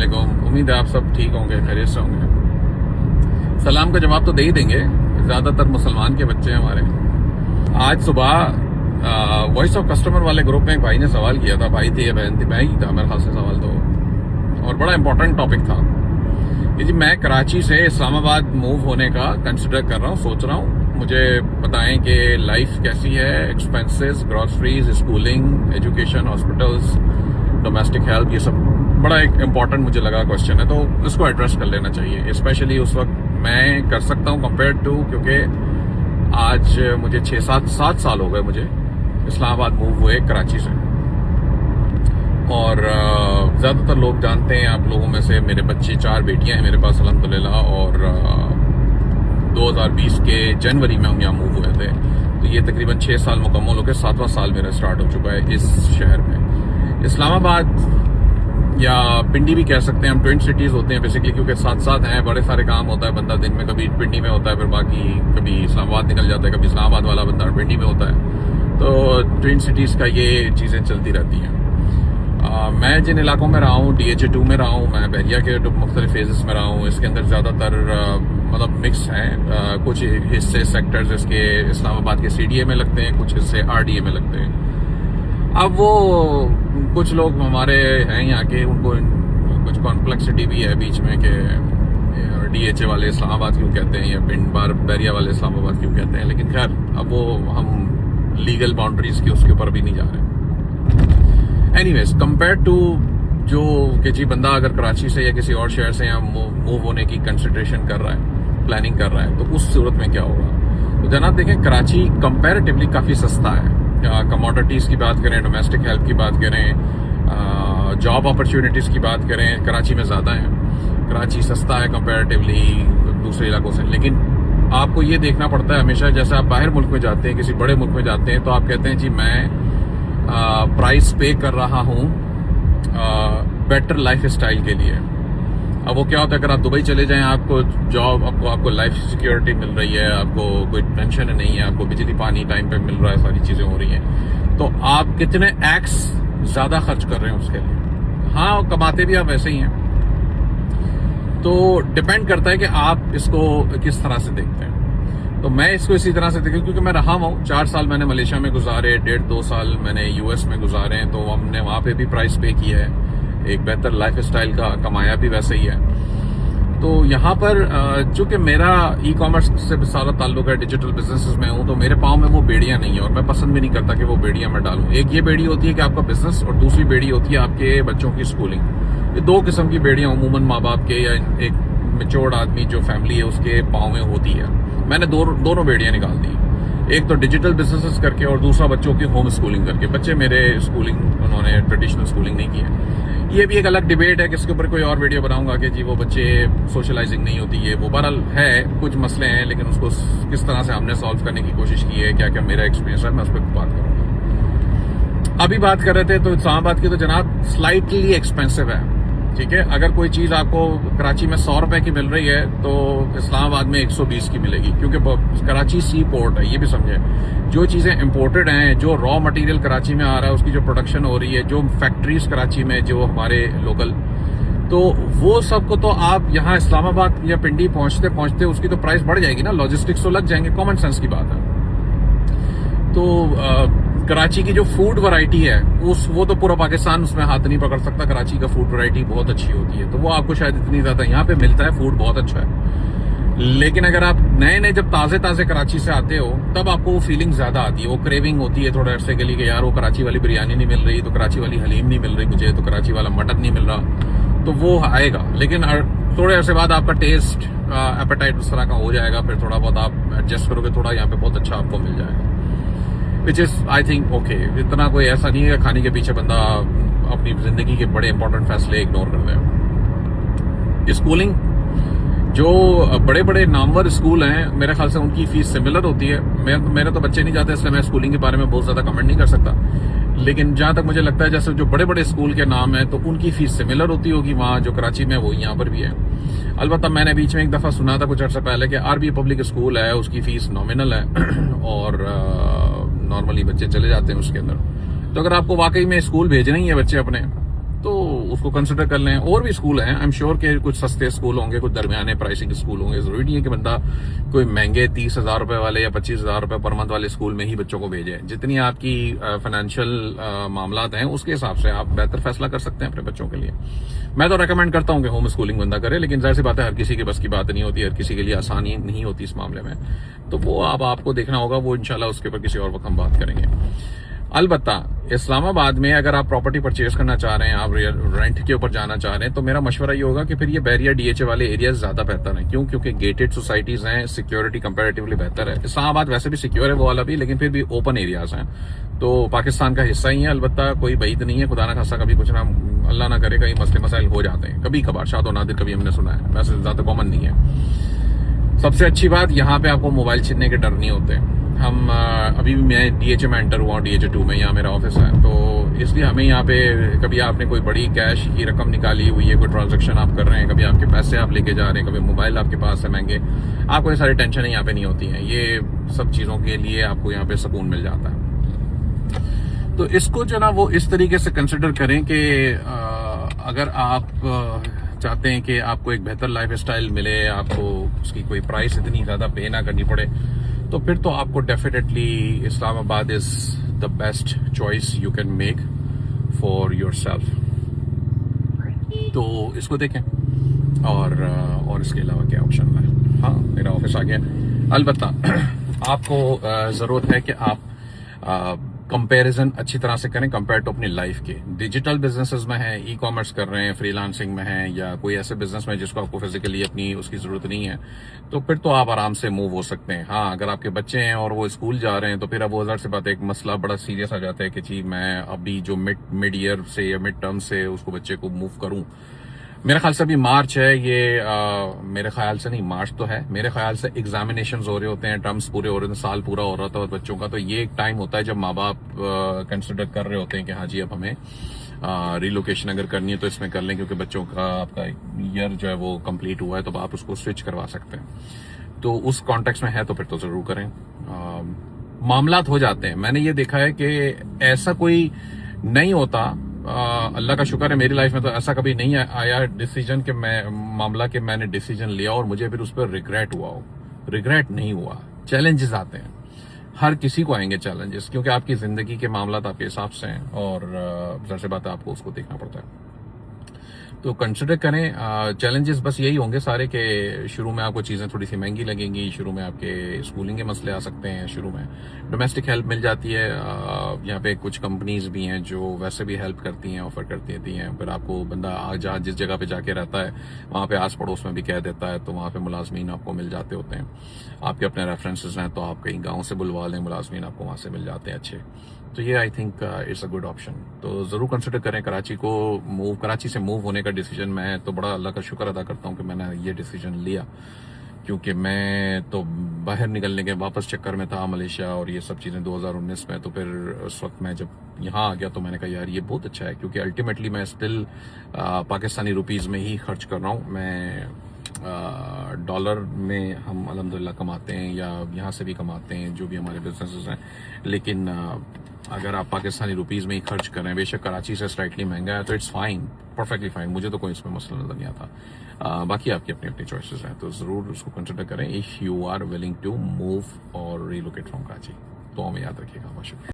वालेकुम। उम्मीद है आप सब ठीक होंगे, खैरियत से होंगे। सलाम का जवाब तो दे ही देंगे, ज़्यादातर मुसलमान के बच्चे हैं हमारे। आज सुबह वॉइस ऑफ कस्टमर वाले ग्रुप में एक भाई ने सवाल किया था, भाई थे या बहन थी, भाई था मेरे ख्याल से सवाल तो, और बड़ा इंपॉर्टेंट टॉपिक था कि जी मैं कराची से इस्लामाबाद मूव होने का कंसिडर कर रहा हूँ, सोच रहा हूँ। मुझे बताएं कि लाइफ कैसी है, expenses, groceries, schooling, education, hospitals, domestic health, ये सब बड़ा एक इम्पॉर्टेंट मुझे लगा क्वेश्चन है, तो इसको एड्रेस कर लेना चाहिए। स्पेशली उस वक्त मैं कर सकता हूँ कंपेयर टू, क्योंकि आज मुझे 6-7 साल हो गए मुझे इस्लामाबाद मूव हुए कराची से। और ज़्यादातर लोग जानते हैं, आप लोगों में से, मेरे बच्चे 4 बेटियां हैं मेरे पास अल्हम्दुलिल्लाह, और 2020 के जनवरी में हम यहाँ मूव हुए थे, तो ये तकरीबन 6 साल मुकम्मल होकर 7वां साल मेरा स्टार्ट हो चुका है इस शहर में। इस्लामाबाद या पिंडी भी कह सकते हैं हम, ट्विन सिटीज़ होते हैं बेसिकली, क्योंकि साथ साथ हैं, बड़े सारे काम होता है। बंदा दिन में कभी पिंडी में होता है, फिर बाकी कभी इस्लामाबाद निकल जाता है, कभी इस्लामाबाद वाला बंदा पिंडी में होता है, तो ट्विन सिटीज़ का ये चीज़ें चलती रहती हैं। मैं जिन इलाकों में रहा हूँ, DHA 2 में रहा हूँ, मैं बहरिया के मुख्तलिफ फेजेस में रहा हूँ। इसके अंदर ज़्यादातर मतलब मिक्स हैं, कुछ हिस्से सेक्टर्स इसके इस्लामाबाद के CDA में लगते हैं, कुछ हिस्से RDA में लगते हैं। अब वो कुछ लोग हमारे हैं यहाँ के, उनको कुछ कॉम्प्लेक्सिटी भी है बीच में कि DHA वाले इस्लामाबाद क्यों कहते हैं या पिंड बार बहरिया वाले इस्लामाबाद क्यों कहते हैं, लेकिन खैर अब वो हम लीगल बाउंड्रीज की उसके ऊपर भी नहीं जा रहे। एनीवेज, कंपेयर टू जो कि जी बंदा अगर कराची से या किसी और शहर से यहाँ मूव होने की कंसिडरेशन कर रहा है, प्लानिंग कर रहा है, तो उस सूरत में क्या होगा। तो जनाब देखें, कराची कंपैरेटिवली काफ़ी सस्ता है। कमोडिटीज़ की बात करें, डोमेस्टिक हेल्थ की बात करें, जॉब अपॉर्चुनिटीज़ की बात करें, कराची में ज़्यादा है। कराची सस्ता है कंपैरेटिवली दूसरे इलाकों से। लेकिन आपको ये देखना पड़ता है हमेशा, जैसे आप बाहर मुल्क में जाते हैं, किसी बड़े मुल्क में जाते हैं, तो आप कहते हैं जी मैं प्राइस पे कर रहा हूँ बेटर लाइफ स्टाइल के लिए। अब वो क्या होता है, अगर आप दुबई चले जाएं, आपको जॉब, आपको लाइफ सिक्योरिटी मिल रही है, आपको कोई टेंशन नहीं है, आपको बिजली पानी टाइम पे मिल रहा है, सारी चीज़ें हो रही हैं, तो आप कितने एक्स ज़्यादा खर्च कर रहे हैं उसके लिए। हाँ, कमाते भी आप वैसे ही हैं, तो डिपेंड करता है कि आप इसको किस तरह से देखते हैं। तो मैं इसको इसी तरह से देखूँ, क्योंकि मैं रहा हूँ 4 साल मैंने मलेशिया में गुजारे, 1.5-2 साल मैंने US में गुजारे हैं, तो हमने वहाँ पे भी प्राइस पे किया है, एक बेहतर लाइफ स्टाइल का कमाया भी वैसे ही है। तो यहाँ पर चूंकि मेरा ई-कॉमर्स से सारा ताल्लुक है, डिजिटल बिजनेसेस में हूँ, तो मेरे पाँव में वो बेड़ियाँ नहीं है, और मैं पसंद भी नहीं करता कि वो बेड़ियाँ मैं डालूँ। एक ये बेड़ी होती है कि आपका बिजनेस, और दूसरी बेड़ी होती है आपके बच्चों की स्कूलिंग। ये 2 किस्म की बेड़ियाँ अमूमन माँ बाप के या एक मैच्योर्ड आदमी जो फैमिली है उसके पाँव में होती है। मैंने दोनों बेड़ियाँ निकाल दी, एक तो डिजिटल बिजनेसेस करके और दूसरा बच्चों की होम स्कूलिंग करके। बच्चे मेरे स्कूलिंग, उन्होंने ट्रेडिशनल स्कूलिंग नहीं की है। ये भी एक अलग डिबेट है कि इसके ऊपर कोई और वीडियो बनाऊंगा कि जी वो बच्चे सोशलाइजिंग नहीं होती है। वो बहरहाल है, कुछ मसले हैं, लेकिन उसको किस तरह से हमने सॉल्व करने की कोशिश की है, क्या क्या मेरा एक्सपीरियंस है, मैं उस पर बात करूँगा। अभी बात कर रहे थे तो इस्लामाबाद की, तो जनाब स्लाइटली एक्सपेंसिव है, ठीक है। अगर कोई चीज़ आपको कराची में 100 रुपए की मिल रही है, तो इस्लामाबाद में 120 की मिलेगी, क्योंकि कराची सी पोर्ट है, ये भी समझे। जो चीज़ें इंपोर्टेड हैं, जो रॉ मटेरियल कराची में आ रहा है, उसकी जो प्रोडक्शन हो रही है, जो फैक्ट्रीज कराची में, जो हमारे लोकल, तो वो सब को तो आप यहाँ इस्लामाबाद या पिंडी पहुँचते पहुँचते उसकी तो प्राइस बढ़ जाएगी ना, लॉजिस्टिक्स तो लग जाएंगे, कॉमन सेंस की बात है। तो कराची की जो फूड वैरायटी है, वो तो पूरा पाकिस्तान उसमें हाथ नहीं पकड़ सकता। कराची का फूड वैरायटी बहुत अच्छी होती है, तो वो आपको शायद इतनी ज्यादा यहाँ पे मिलता है, फूड बहुत अच्छा है। लेकिन अगर आप नए जब ताजे कराची से आते हो, तब आपको वो फीलिंग ज्यादा आती है, वो क्रेविंग होती है थोड़े अरसे के लिए कि यार वो कराची वाली बिरयानी नहीं मिल रही, तो कराची वाली हलीम नहीं मिल रही मुझे, तो कराची वाला मटन नहीं मिल रहा, तो वो आएगा। लेकिन थोड़े अरसे बाद आपका टेस्ट, एपेटाइट उस तरह का हो जाएगा, फिर थोड़ा बहुत आप एडजस्ट करोगे, थोड़ा यहाँ पे बहुत अच्छा आपको मिल जाएगा, which is I think okay. इतना कोई ऐसा नहीं है खाने के पीछे बंदा अपनी जिंदगी के बड़े इंपॉर्टेंट फैसले इग्नोर कर दे। स्कूलिंग, जो बड़े बड़े नामवर स्कूल हैं, मेरे ख्याल से उनकी फीस सिमिलर होती है। मेरे तो बच्चे नहीं जाते, इसलिए मैं स्कूलिंग के बारे में बहुत ज्यादा कमेंट नहीं कर सकता, लेकिन जहां तक मुझे लगता है जैसे जो बड़े बड़े स्कूल के नाम है, तो उनकी फीस सिमिलर होती होगी वहां जो कराची में, वो यहाँ पर भी है। अलबत्ता मैंने बीच में एक दफा सुना था कुछ अर्सा पहले कि RB पब्लिक स्कूल है, उसकी फीस नॉमिनल है और नॉर्मली बच्चे चले जाते हैं उसके अंदर। तो अगर आपको वाकई में स्कूल भेजने ही है बच्चे अपने, तो उसको कंसिडर कर लें। और भी स्कूल हैं, आई एम श्योर के कुछ सस्ते स्कूल होंगे, कुछ दरमियाने प्राइसिंग स्कूल होंगे। जरूरी नहीं है कि बंदा कोई महंगे 30,000 रुपए वाले या 25,000 रुपए पर मंथ वाले स्कूल में ही बच्चों को भेजे। जितनी आपकी फाइनेंशियल मामला हैं उसके हिसाब से आप बेहतर फैसला कर सकते हैं अपने बच्चों के लिए। मैं तो रेकमेंड करता हूं कि होम स्कूलिंग बंदा करे, लेकिन जाहिर सी बात है हर किसी के बस की बात नहीं होती, हर किसी के लिए आसानी नहीं होती इस मामले में। तो वो आपको देखना होगा, वो इंशाल्लाह उसके ऊपर किसी और वक्त हम बात करेंगे। अलबत्ता इस्लामाबाद में अगर आप प्रॉपर्टी परचेज करना चाह रहे हैं, आप रेंट के ऊपर जाना चाह रहे हैं, तो मेरा मशवरा ये होगा कि फिर ये बैरियर डीएचए वाले एरियाज ज्यादा बेहतर हैं। क्यों? क्योंकि गेटेड सोसाइटीज हैं, सिक्योरिटी कंपैरेटिवली बेहतर है। इस्लामाबाद वैसे भी सिक्योर है वो वाला भी, लेकिन फिर भी ओपन एरियाज हैं, तो पाकिस्तान का हिस्सा ही है। अलबत्ता कोई बईद नहीं है, खुदा ना खासा कभी कुछ ना अल्लाह ना करे कहीं मसले मसाइल हो जाते हैं कभी कभार, शायद और नादिर कभी हमने सुना है, वैसे ज्यादा कॉमन नहीं है। सबसे अच्छी बात यहाँ पे आपको मोबाइल छीनने के डर नहीं होते। हम अभी भी मैं डीएचए में एंटर हुआ, डीएचए 2 में, यहाँ मेरा ऑफिस है, तो इसलिए हमें यहाँ पे कभी आपने कोई बड़ी कैश की रकम निकाली हुई है, कोई ट्रांजैक्शन आप कर रहे हैं, कभी आपके पैसे आप लेके जा रहे हैं, कभी मोबाइल आपके पास है महंगे, आपको ये सारी टेंशन यहाँ पे नहीं होती है। ये सब चीजों के लिए आपको यहाँ पे सुकून मिल जाता है। तो इसको जो ना वो इस तरीके से कंसिडर करें कि अगर आप चाहते हैं कि आपको एक बेहतर लाइफ स्टाइल मिले, आपको उसकी कोई प्राइस इतनी ज्यादा पे ना करनी पड़े, तो फिर तो आपको definitely Islamabad is the best choice you can make for your self. तो इसको देखें और इसके अलावा क्या ऑप्शन है। हाँ, मेरा ऑफिस आ गया। अलबत्ता आपको जरूरत है कि आप कंपैरिजन अच्छी तरह से करें कंपेयर टू अपनी लाइफ के। डिजिटल बिजनेसेस में है, ई कॉमर्स कर रहे हैं, फ्रीलांसिंग में है, या कोई ऐसे बिजनेस में जिसको आपको फिजिकली अपनी उसकी जरूरत नहीं है, तो फिर तो आप आराम से मूव हो सकते हैं। हाँ, अगर आपके बच्चे हैं और वो स्कूल जा रहे हैं, तो फिर अब वो से बात एक मसला बड़ा सीरियस आ जाता है कि जी मैं अभी जो मिड ईयर से या मिड टर्म से उसको बच्चे को मूव करूं। मेरे ख्याल से अभी मार्च है ये, मेरे ख्याल से नहीं, मार्च तो है, मेरे ख्याल से एग्जामिनेशंस हो रहे होते हैं, टर्म्स पूरे हो रहे होते हैं, साल पूरा हो रहा होता है बच्चों का। तो ये एक टाइम होता है जब माँ बाप कंसिडर कर रहे होते हैं कि हाँ जी अब हमें रिलोकेशन अगर करनी है तो इसमें कर लें, क्योंकि बच्चों का आपका ईयर जो है वो कंप्लीट हुआ है, तो आप उसको स्विच करवा सकते हैं। तो उस कॉन्टेक्स्ट में है तो फिर तो जरूर करें। मामलात हो जाते हैं, मैंने ये देखा है कि ऐसा कोई नहीं होता। अल्लाह का शुक्र है मेरी लाइफ में तो ऐसा कभी नहीं आया डिसीजन कि मामला कि मैंने डिसीजन लिया और मुझे फिर उस पर रिग्रेट हुआ हो। रिग्रेट नहीं हुआ। चैलेंजेस आते हैं, हर किसी को आएंगे चैलेंजेस, क्योंकि आपकी जिंदगी के मामलात आपके हिसाब से हैं और जाहिर सी बात है आपको उसको देखना पड़ता है। तो कंसिडर करें। चैलेंजेस बस यही होंगे सारे कि शुरू में आपको चीजें थोड़ी सी महंगी लगेंगी, शुरू में आपके स्कूलिंग के मसले आ सकते हैं, शुरू में डोमेस्टिक हेल्प मिल जाती है। यहाँ पे कुछ कंपनीज भी हैं जो वैसे भी हेल्प करती हैं, ऑफर करती हैं। फिर आपको बंदा जहाँ जिस जगह पे जाके रहता है वहाँ पे आस पड़ोस में भी कह देता है, तो वहाँ पे मुलाजमीन आपको मिल जाते होते हैं। आपके अपने रेफरेंसेस हैं तो आप कहीं गाँव से बुलवा लें, मुलाजमीन आपको वहाँ से मिल जाते हैं अच्छे। तो ये I think it's a good option. तो जरूर कंसिडर करें कराची से मूव होने का डिसीजन। मैं तो बड़ा अल्लाह का शुक्र अदा करता हूँ कि मैंने ये डिसीजन लिया, क्योंकि मैं तो बाहर निकलने के वापस चक्कर में था मलेशिया और ये सब चीजें 2019 में। तो फिर उस वक्त मैं जब यहाँ आ गया तो मैंने कहा यार ये बहुत अच्छा है, क्योंकि अल्टीमेटली मैं स्टिल पाकिस्तानी रुपीज में ही खर्च कर रहा हूँ। मैं डॉलर में हम अल्हम्दुलिल्लाह कमाते हैं या यहाँ से भी कमाते हैं जो भी हमारे बिजनेसेस हैं, लेकिन अगर आप पाकिस्तानी रुपीज में ही खर्च कर रहे हैं, बेशक कराची से स्लाइटली महंगा है, तो इट्स फाइन, परफेक्टली फाइन, मुझे तो कोई इसमें मसला नजर नहीं आता। बाकी आपकी अपनी अपनी चॉइसेस हैं, तो जरूर उसको कंसिडर करें if you are willing to move और रिलोकेट फ्रॉम कराची। तो हमें याद रखिएगा। बहुत शुक्रिया।